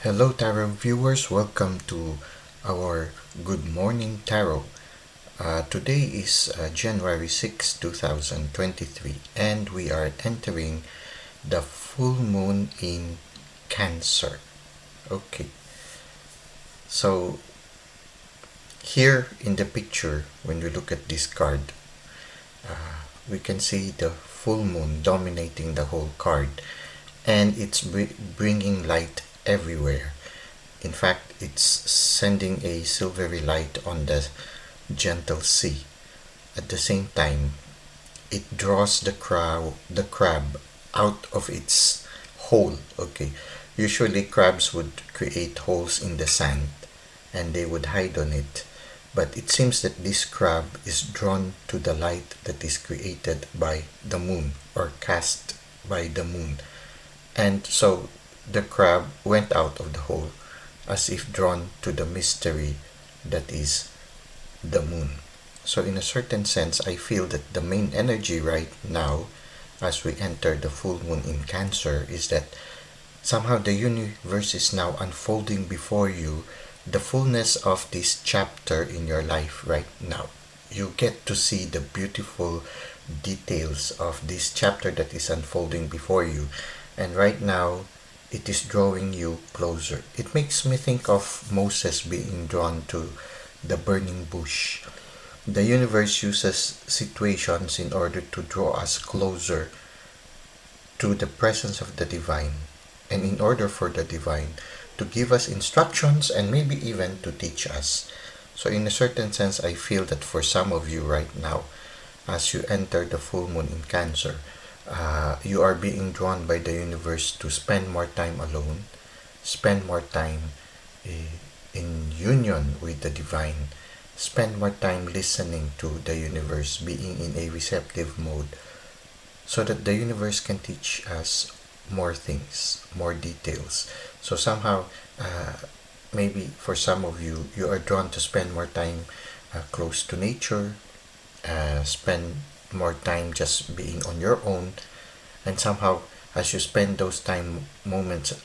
Hello, Tarot viewers. Welcome to our Good Morning Tarot. Today is January 6, 2023, and we are entering the full moon in Cancer. Okay, so here in the picture, when we look at this card, we can see the full moon dominating the whole card, and it's bringing light everywhere. In fact, it's sending a silvery light on the gentle sea. At the same time, it draws the crab out of its hole. Okay, usually crabs would create holes in the sand and they would hide on it, but it seems that this crab is drawn to the light that is created by the moon or cast by the moon, and so the crab went out of the hole as if drawn to the mystery that is the moon. So, in a certain sense, I feel that the main energy right now, as we enter the full moon in Cancer, is that somehow the universe is now unfolding before you the fullness of this chapter in your life right now. You get to see the beautiful details of this chapter that is unfolding before you, and right now it is drawing you closer. It makes me think of Moses being drawn to the burning bush. The universe uses situations in order to draw us closer to the presence of the divine, and in order for the divine to give us instructions and maybe even to teach us. So, in a certain sense, I feel that for some of you right now, as you enter the full moon in Cancer, you are being drawn by the universe to spend more time alone, spend more time in union with the divine, spend more time listening to the universe, being in a receptive mode, so that the universe can teach us more things, more details. So somehow, maybe for some of you, you are drawn to spend more time close to nature, spend more time just being on your own, and somehow as you spend those time moments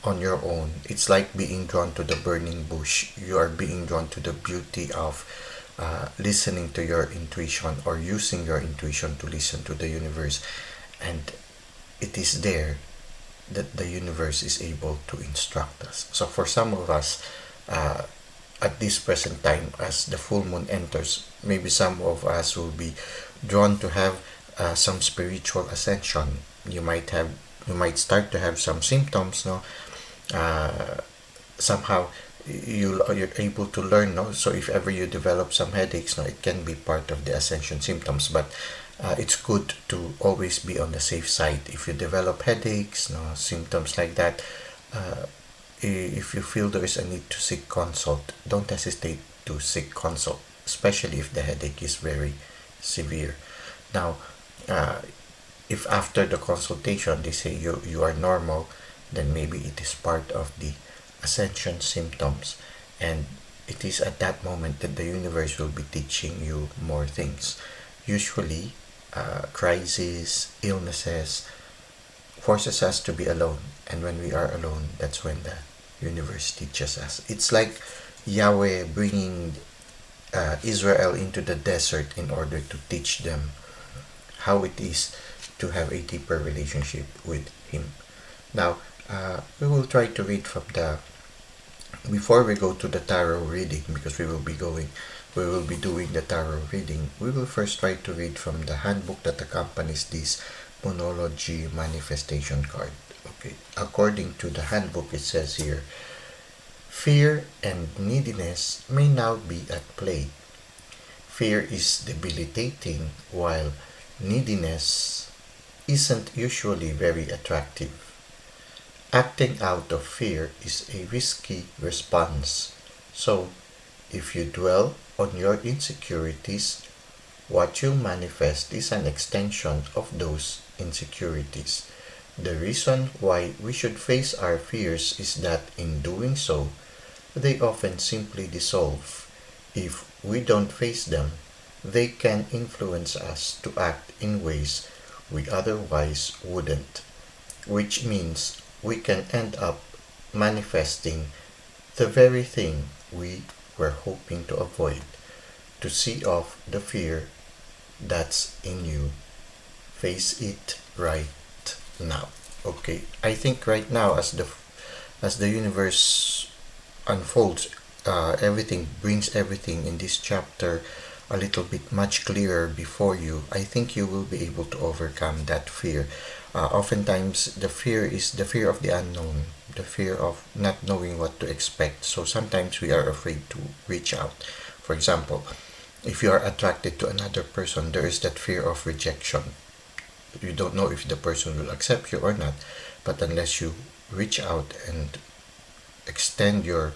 on your own, it's like being drawn to the burning bush. You are being drawn to the beauty of listening to your intuition or using your intuition to listen to the universe, and it is there that the universe is able to instruct us. So for some of us, at this present time, as the full moon enters, maybe some of us will be drawn to have some spiritual ascension. You might start to have some symptoms, no? Somehow you're able to learn, no? So if ever you develop some headaches, no, it can be part of the ascension symptoms, but it's good to always be on the safe side. If you develop headaches, no, symptoms like that, if you feel there is a need to seek consult, don't hesitate to seek consult, especially if the headache is very severe. Now, if after the consultation they say you are normal, then maybe it is part of the ascension symptoms, and it is at that moment that the universe will be teaching you more things. Usually, crises, illnesses forces us to be alone, and when we are alone, that's when the universe teaches us. It's like Yahweh bringing Israel into the desert in order to teach them how it is to have a deeper relationship with Him. Now, we will try to read from the, before we go to the tarot reading, because we will be doing the tarot reading, we will first try to read from the handbook that accompanies this Monology manifestation card. Okay, according to the handbook, it says here, fear and neediness may now be at play. Fear is debilitating, while neediness isn't usually very attractive. Acting out of fear is a risky response. So, if you dwell on your insecurities, what you'll manifest is an extension of those insecurities. The reason why we should face our fears is that in doing so, they often simply dissolve. If we don't face them, they can influence us to act in ways we otherwise wouldn't, which means we can end up manifesting the very thing we were hoping to avoid, to see off the fear that's in you. Face it right now. Okay, I think right now, as the universe unfolds, everything brings everything in this chapter a little bit much clearer before you. I think you will be able to overcome that fear. Oftentimes, the fear is the fear of the unknown, the fear of not knowing what to expect. So sometimes we are afraid to reach out. For example, if you are attracted to another person, there is that fear of rejection. You don't know if the person will accept you or not, but unless you reach out and extend your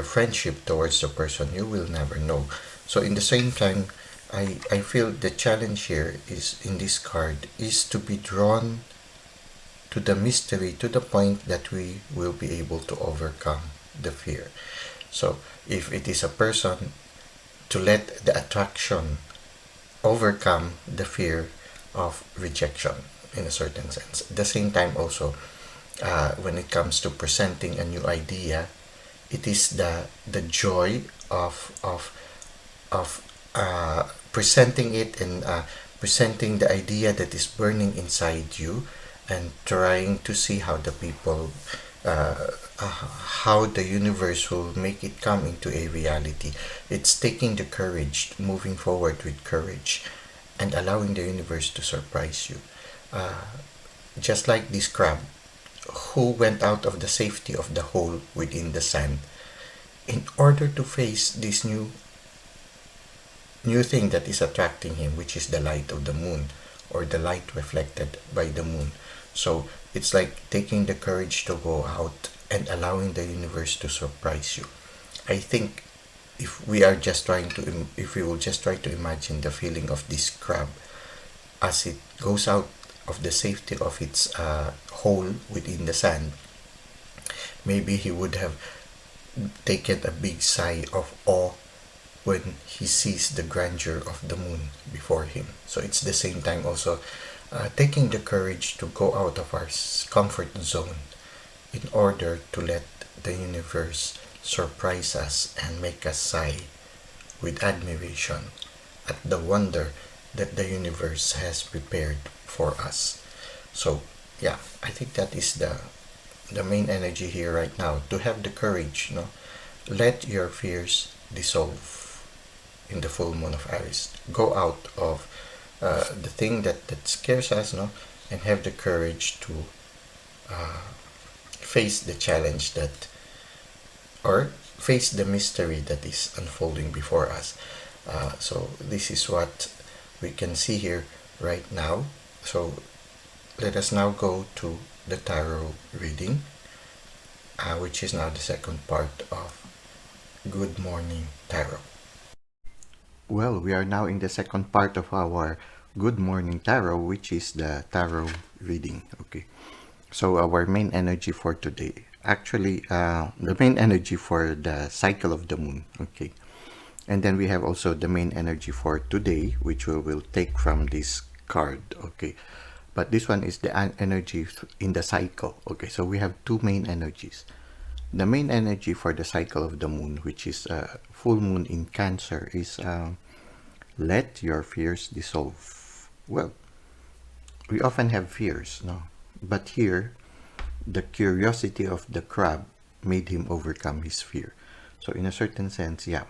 friendship towards the person, you will never know. So in the same time, I feel the challenge here is in this card is to be drawn to the mystery to the point that we will be able to overcome the fear. So if it is a person, to let the attraction overcome the fear of rejection in a certain sense. At the same time also, when it comes to presenting a new idea, it is the joy of presenting it and presenting the idea that is burning inside you, and trying to see how the people how the universe will make it come into a reality. It's taking the courage, moving forward with courage, and allowing the universe to surprise you. Uh, just like this crab who went out of the safety of the hole within the sand in order to face this new thing that is attracting him, which is the light of the moon, or the light reflected by the moon. So it's like taking the courage to go out and allowing the universe to surprise you. I think if we will just try to imagine the feeling of this crab as it goes out of the safety of its hole within the sand, maybe he would have taken a big sigh of awe when he sees the grandeur of the moon before him. So it's the same time also taking the courage to go out of our comfort zone in order to let the universe surprise us and make us sigh with admiration at the wonder that the universe has prepared for us. So yeah, I think that is the main energy here right now, to have the courage, let your fears dissolve in the full moon of Aries. Go out of the thing that scares us, and have the courage to face the challenge or face the mystery that is unfolding before us. So this is what we can see here right now. So let us now go to the tarot reading, which is now the second part of Good Morning Tarot. Well, we are now in the second part of our Good Morning Tarot, which is the tarot reading. Okay, so our main energy for today, actually, the main energy for the cycle of the moon. Okay, and then we have also the main energy for today, which we will take from this card. Okay, but this one is the energy in the cycle. Okay, so we have two main energies. The main energy for the cycle of the moon, which is full moon in Cancer, is let your fears dissolve. Well, we often have fears, no? But here, the curiosity of the crab made him overcome his fear. So in a certain sense, yeah,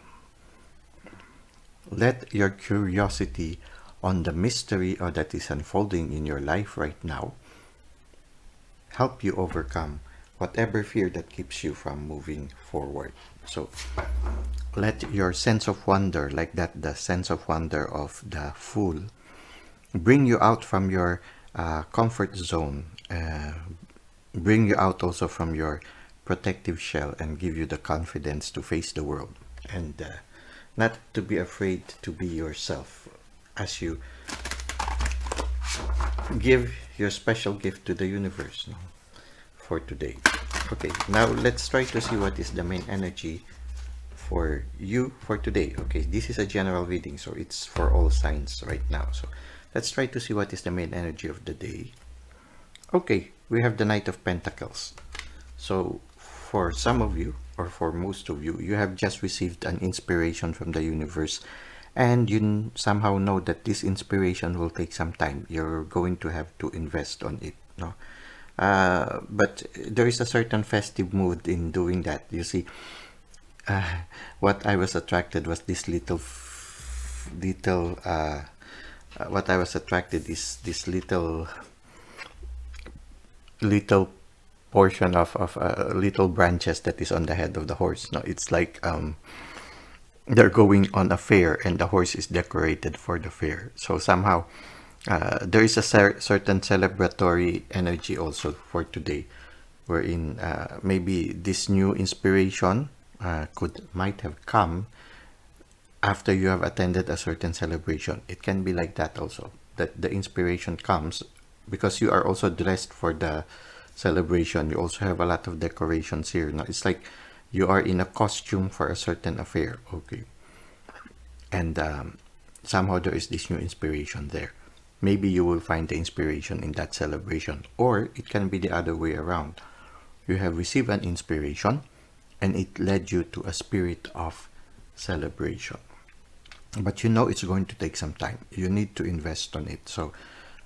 let your curiosity on the mystery that is unfolding in your life right now help you overcome whatever fear that keeps you from moving forward. So let your sense of wonder, like that, the sense of wonder of the fool, bring you out from your comfort zone, bring you out also from your protective shell, and give you the confidence to face the world, and not to be afraid to be yourself as you give your special gift to the universe, for today. Okay, now let's try to see what is the main energy for you for today. Okay, this is a general reading, so it's for all signs right now. So let's try to see what is the main energy of the day. Okay, we have the Knight of Pentacles. So for some of you, or for most of you, you have just received an inspiration from the universe, and you somehow know that this inspiration will take some time. You're going to have to invest on it, no? But there is a certain festive mood in doing that. You see, uh, what I was attracted was this what I was attracted is this little portion of little branches that is on the head of the horse. No, it's like they're going on a fair and the horse is decorated for the fair. So somehow there is a certain celebratory energy also for today, wherein maybe this new inspiration might have come after you have attended a certain celebration. It can be like that also, that the inspiration comes because you are also dressed for the celebration. You also have a lot of decorations here. Now it's like you are in a costume for a certain affair. Okay. And somehow there is this new inspiration there. Maybe you will find the inspiration in that celebration, or it can be the other way around. You have received an inspiration and it led you to a spirit of celebration, but you know it's going to take some time. You need to invest on it. So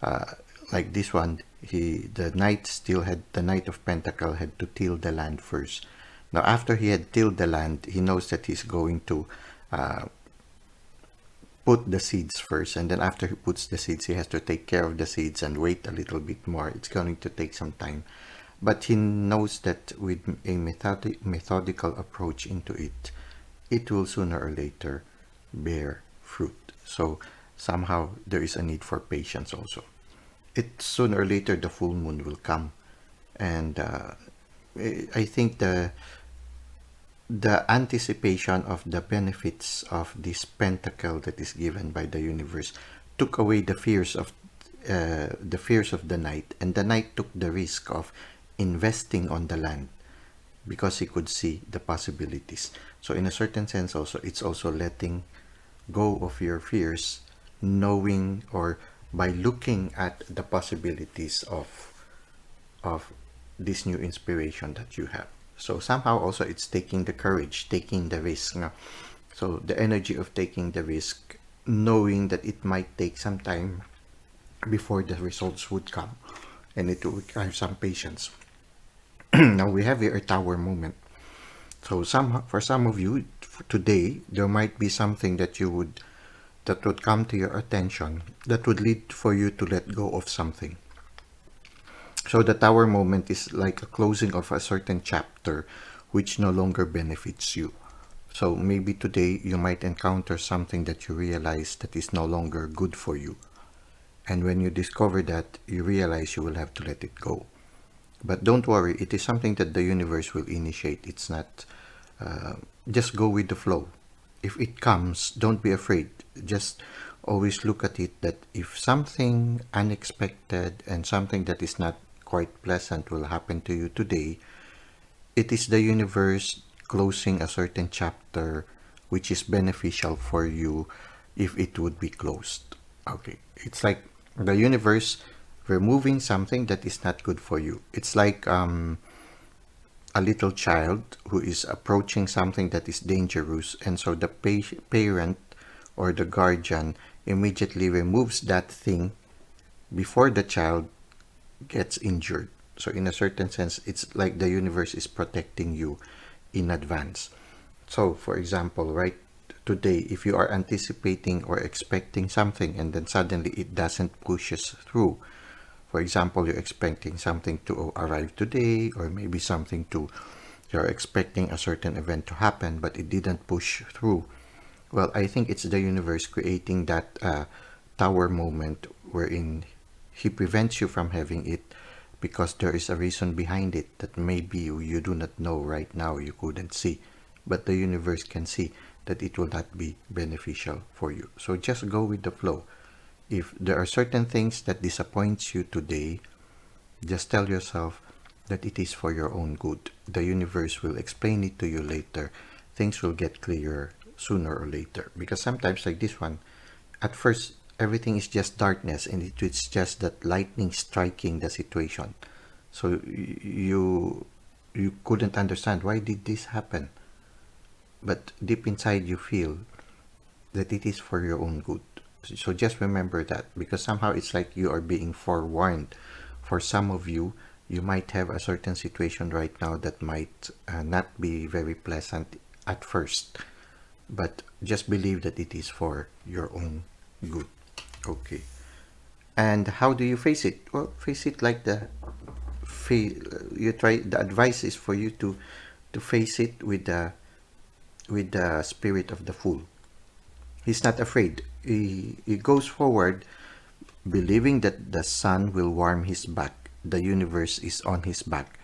uh, like this one, the knight of pentacle had to till the land first. Now after he had tilled the land, he knows that he's going to uh, put the seeds first, and then after he puts the seeds, he has to take care of the seeds and wait a little bit more. It's going to take some time, but he knows that with a methodical approach into it, it will sooner or later bear fruit. So somehow there is a need for patience also. It sooner or later the full moon will come, and I think the anticipation of the benefits of this pentacle that is given by the universe took away the fears of the knight, and the knight took the risk of investing on the land because he could see the possibilities. So in a certain sense also, it's also letting go of your fears, knowing, or by looking at the possibilities of this new inspiration that you have. So somehow also it's taking the courage, taking the risk. No? So the energy of taking the risk, knowing that it might take some time before the results would come, and it will require some patience. Now we have here a tower moment. So for some of you today, there might be something that would come to your attention that would lead for you to let go of something. So the tower moment is like a closing of a certain chapter which no longer benefits you. So maybe today you might encounter something that you realize that is no longer good for you. And when you discover that, you realize you will have to let it go. But don't worry, it is something that the universe will initiate. It's not, just go with the flow. If it comes, don't be afraid. Just always look at it that if something unexpected and something that is not quite pleasant will happen to you today, it is the universe closing a certain chapter which is beneficial for you if it would be closed. Okay, it's like the universe removing something that is not good for you. It's like a little child who is approaching something that is dangerous, and so the parent or the guardian immediately removes that thing before the child gets injured. So in a certain sense, it's like the universe is protecting you in advance. So for example, right today, if you are anticipating or expecting something and then suddenly it doesn't pushes through, for example, you're expecting something to arrive today, or maybe you're expecting a certain event to happen, but it didn't push through. Well, I think it's the universe creating that tower moment wherein he prevents you from having it because there is a reason behind it that maybe you do not know right now, you couldn't see, but the universe can see that it will not be beneficial for you. So just go with the flow. If there are certain things that disappoints you today, just tell yourself that it is for your own good. The universe will explain it to you later. Things will get clearer sooner or later. Because sometimes like this one, at first everything is just darkness and it's just that lightning striking the situation. So you you couldn't understand why did this happen, but deep inside you feel that it is for your own good. So just remember that, because somehow it's like you are being forewarned. For some of you, you might have a certain situation right now that might not be very pleasant at first, but just believe that it is for your own good. Okay. And how do you face it? Well, face it like you try. The advice is for you to face it with the spirit of the fool. He's not afraid. He goes forward believing that the sun will warm his back. The universe is on his back.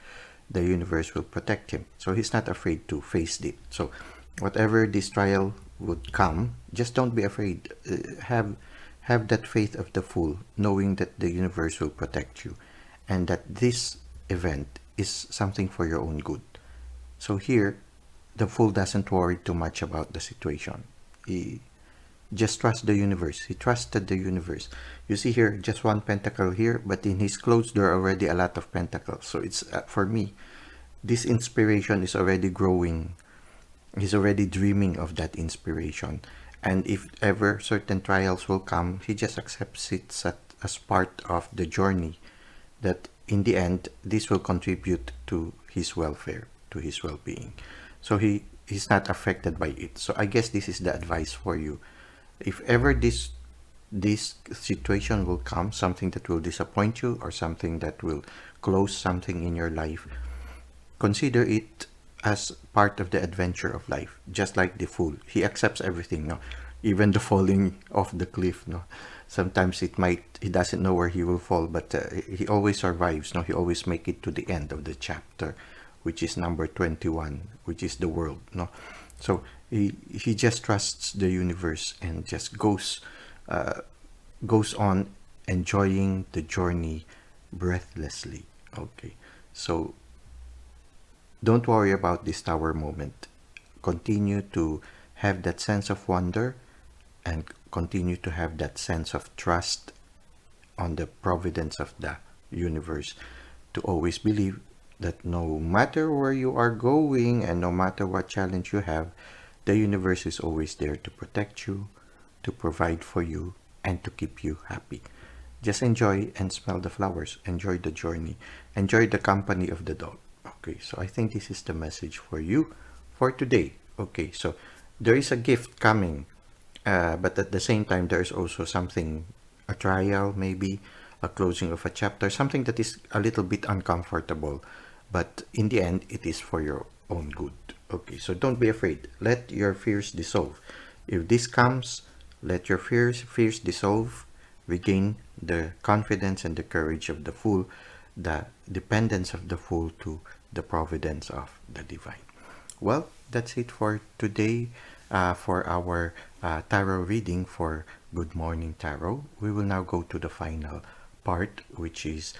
The universe will protect him. So he's not afraid to face it. So whatever this trial would come, just don't be afraid. Have that faith of the fool, knowing that the universe will protect you and that this event is something for your own good. So here, the fool doesn't worry too much about the situation. He just trusts the universe. He trusted the universe. You see here, just one pentacle here, but in his clothes there are already a lot of pentacles. So it's for me, this inspiration is already growing. He's already dreaming of that inspiration. And if ever certain trials will come, he just accepts it as part of the journey, that in the end, this will contribute to his welfare, to his well-being. So he's not affected by it. So I guess this is the advice for you. If ever this situation will come, something that will disappoint you or something that will close something in your life, consider it as part of the adventure of life. Just like the fool, he accepts everything, no, even the falling off the cliff, no. Sometimes he doesn't know where he will fall, but he always survives, no. He always make it to the end of the chapter, which is number 21, which is the world, no. So he just trusts the universe and just goes on enjoying the journey breathlessly. Okay, so don't worry about this tower moment. Continue to have that sense of wonder and continue to have that sense of trust on the providence of the universe, to always believe that no matter where you are going and no matter what challenge you have, the universe is always there to protect you, to provide for you, and to keep you happy. Just enjoy and smell the flowers. Enjoy the journey. Enjoy the company of the dog. Okay, so I think this is the message for you for today. Okay, so there is a gift coming, but at the same time, there is also something, a trial maybe, a closing of a chapter, something that is a little bit uncomfortable, but in the end, it is for your own good. Okay, so don't be afraid. Let your fears dissolve. If this comes, let your fears dissolve. Regain the confidence and the courage of the fool, the dependence of the fool to the providence of the divine. Well, that's it for today, for our tarot reading for Good Morning Tarot. We will now go to the final part, which is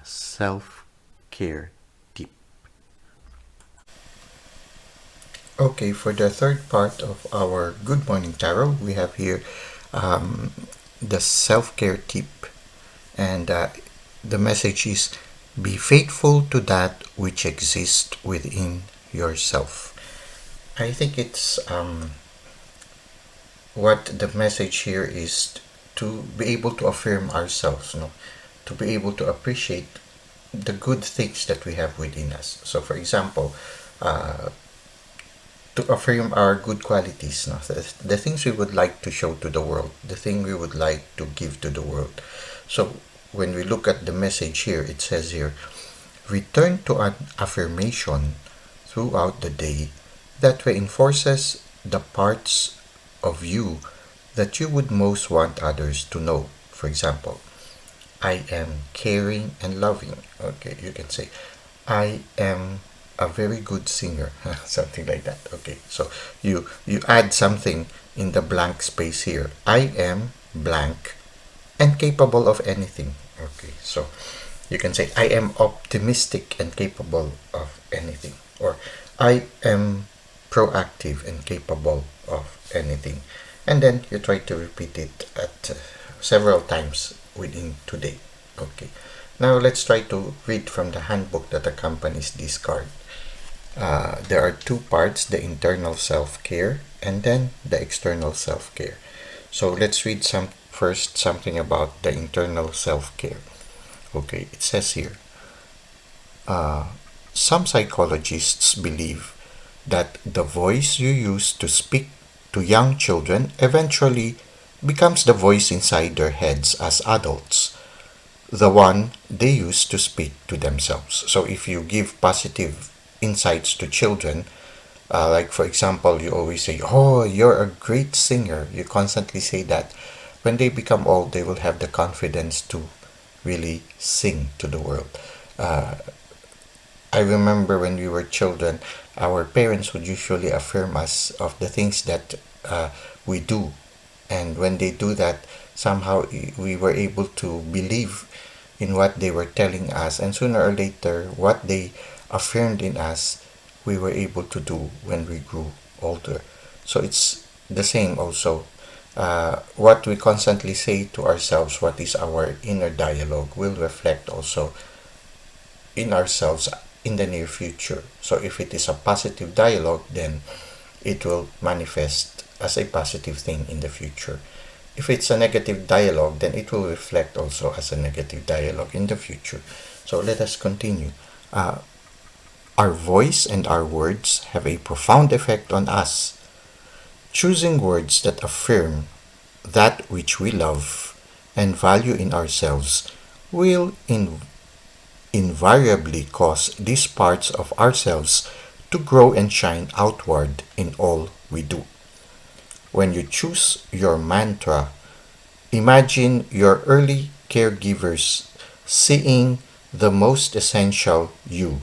self-care tip. Okay, for the third part of our Good Morning Tarot, we have here the self-care tip, and the message is: be faithful to that which exists within yourself. I think it's what the message here is, to be able to affirm ourselves, no? To be able to appreciate the good things that we have within us. So for example, to affirm our good qualities, no? The things we would like to show to the world, the thing we would like to give to the world. So when we look at the message here, it says here, return to an affirmation throughout the day that reinforces the parts of you that you would most want others to know. For example, I am caring and loving. Okay, you can say, I am a very good singer, something like that. Okay, so you add something in the blank space here. I am blank and capable of anything. Okay, so you can say, I am optimistic and capable of anything, or I am proactive and capable of anything. And then you try to repeat it at several times within today. Okay, Now let's try to read from the handbook that accompanies this card. There are two parts, the internal self-care and then the external self-care. So let's read first something about the internal self-care. Okay, it says here, uh, some psychologists believe that the voice you use to speak to young children eventually becomes the voice inside their heads as adults, the one they use to speak to themselves. So if you give positive insights to children, like for example, you always say, "Oh, you're a great singer." You constantly say that. When they become old, they will have the confidence to really sing to the world. Uh, I remember when we were children, our parents would usually affirm us of the things that we do. And when they do that, somehow we were able to believe in what they were telling us. And sooner or later, what they affirmed in us, we were able to do when we grew older. So it's the same also. What we constantly say to ourselves, what is our inner dialogue, will reflect also in ourselves in the near future. So if it is a positive dialogue, then it will manifest as a positive thing in the future. If it's a negative dialogue, then it will reflect also as a negative dialogue in the future. So let us continue. Uh, our voice and our words have a profound effect on us. Choosing words that affirm that which we love and value in ourselves will invariably cause these parts of ourselves to grow and shine outward in all we do. When you choose your mantra, imagine your early caregivers seeing the most essential you,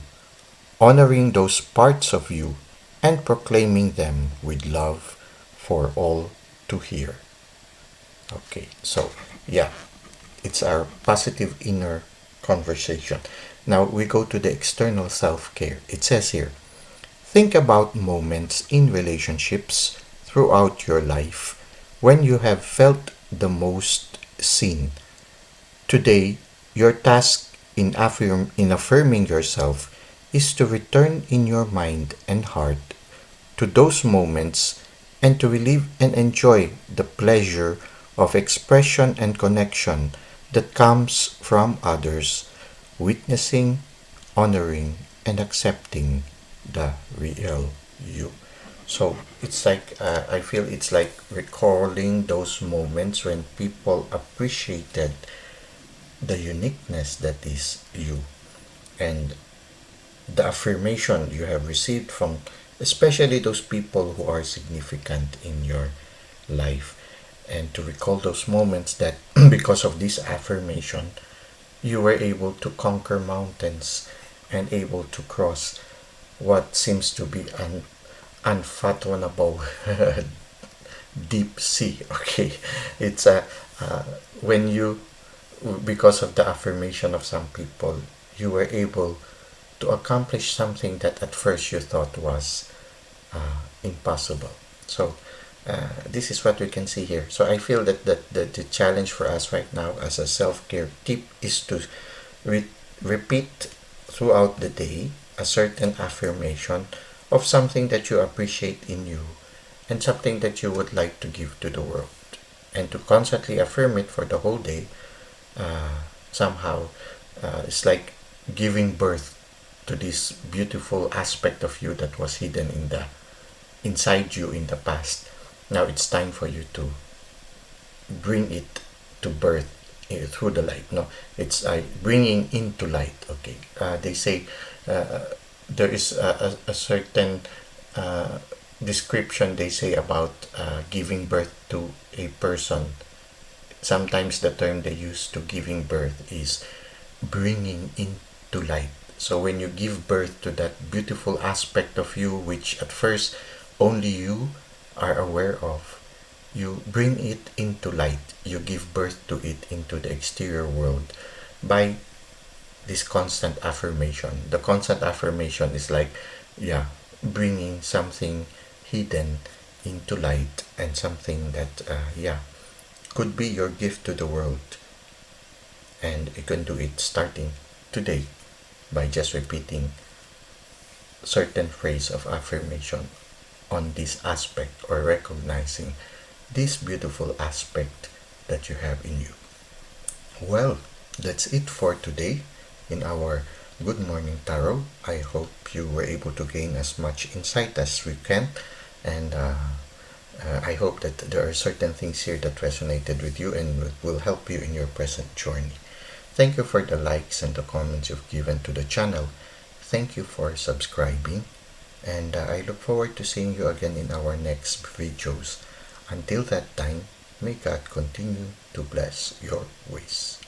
honoring those parts of you, and proclaiming them with love for all to hear. Okay, so yeah, it's our positive inner conversation. Now we go to the external self care. It says here, think about moments in relationships throughout your life when you have felt the most seen. Today, your task in affirming yourself is to return in your mind and heart to those moments and to relive and enjoy the pleasure of expression and connection that comes from others, witnessing, honoring, and accepting the real you. So it's like, I feel it's like recalling those moments when people appreciated the uniqueness that is you, and the affirmation you have received from especially those people who are significant in your life, and to recall those moments that because of this affirmation you were able to conquer mountains and able to cross what seems to be an unfathomable deep sea. Okay, it's a when you, because of the affirmation of some people, you were able to accomplish something that at first you thought was impossible. So this is what we can see here. So I feel that the challenge for us right now as a self-care tip is to repeat throughout the day a certain affirmation of something that you appreciate in you and something that you would like to give to the world, and to constantly affirm it for the whole day. Somehow it's like giving birth to this beautiful aspect of you that was hidden inside you in the past. Now it's time for you to bring it to birth through the light. No, it's bringing into light. Okay, they say there is a certain description they say about giving birth to a person. Sometimes the term they use to giving birth is bringing into light. So when you give birth to that beautiful aspect of you, which at first only you are aware of, you bring it into light. You give birth to it into the exterior world by this constant affirmation. The constant affirmation is like, yeah, bringing something hidden into light, and something that, yeah, could be your gift to the world. And you can do it starting today by just repeating certain phrase of affirmation on this aspect, or recognizing this beautiful aspect that you have in you. Well, that's it for today in our Good Morning Tarot. I hope you were able to gain as much insight as we can, and I hope that there are certain things here that resonated with you and will help you in your present journey. Thank you for the likes and the comments you've given to the channel. Thank you for subscribing, and I look forward to seeing you again in our next videos. Until that time, may God continue to bless your ways.